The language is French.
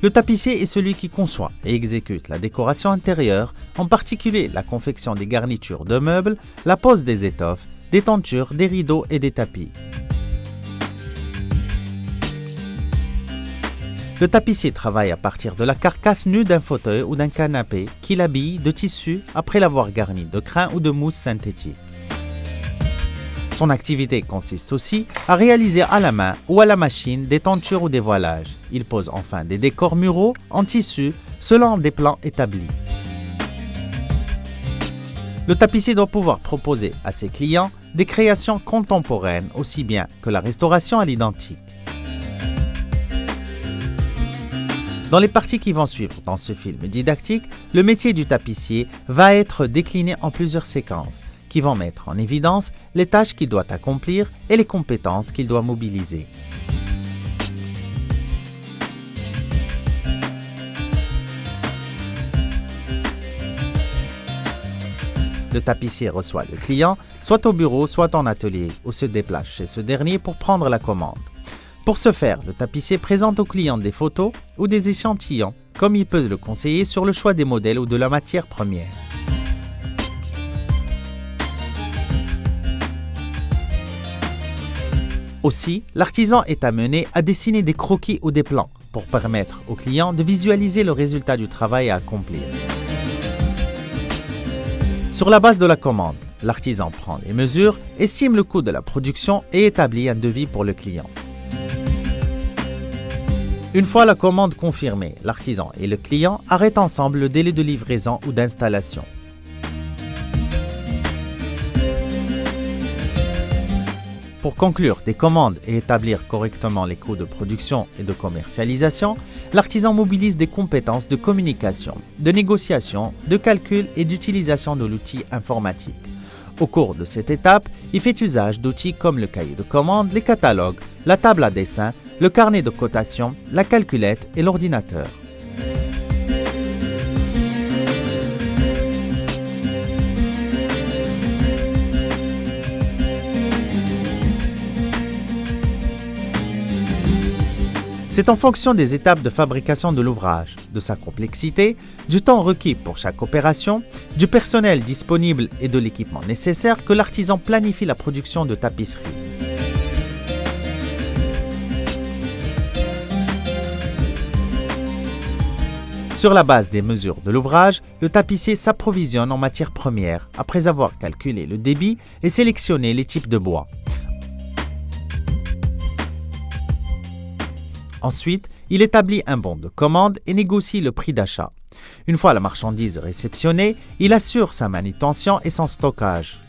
Le tapissier est celui qui conçoit et exécute la décoration intérieure, en particulier la confection des garnitures de meubles, la pose des étoffes, des tentures, des rideaux et des tapis. Le tapissier travaille à partir de la carcasse nue d'un fauteuil ou d'un canapé qu'il habille de tissu après l'avoir garni de crin ou de mousse synthétique. Son activité consiste aussi à réaliser à la main ou à la machine des tentures ou des voilages. Il pose enfin des décors muraux en tissu selon des plans établis. Le tapissier doit pouvoir proposer à ses clients des créations contemporaines aussi bien que la restauration à l'identique. Dans les parties qui vont suivre dans ce film didactique, le métier du tapissier va être décliné en plusieurs séquences qui vont mettre en évidence les tâches qu'il doit accomplir et les compétences qu'il doit mobiliser. Le tapissier reçoit le client, soit au bureau, soit en atelier, ou se déplace chez ce dernier pour prendre la commande. Pour ce faire, le tapissier présente au client des photos ou des échantillons, comme il peut le conseiller sur le choix des modèles ou de la matière première. Aussi, l'artisan est amené à dessiner des croquis ou des plans pour permettre au client de visualiser le résultat du travail à accomplir. Sur la base de la commande, l'artisan prend les mesures, estime le coût de la production et établit un devis pour le client. Une fois la commande confirmée, l'artisan et le client arrêtent ensemble le délai de livraison ou d'installation. Pour conclure des commandes et établir correctement les coûts de production et de commercialisation, l'artisan mobilise des compétences de communication, de négociation, de calcul et d'utilisation de l'outil informatique. Au cours de cette étape, il fait usage d'outils comme le cahier de commande, les catalogues, la table à dessin, le carnet de cotation, la calculette et l'ordinateur. C'est en fonction des étapes de fabrication de l'ouvrage, de sa complexité, du temps requis pour chaque opération, du personnel disponible et de l'équipement nécessaire que l'artisan planifie la production de tapisseries. Sur la base des mesures de l'ouvrage, le tapissier s'approvisionne en matières premières après avoir calculé le débit et sélectionné les types de bois. Ensuite, il établit un bon de commande et négocie le prix d'achat. Une fois la marchandise réceptionnée, il assure sa manutention et son stockage.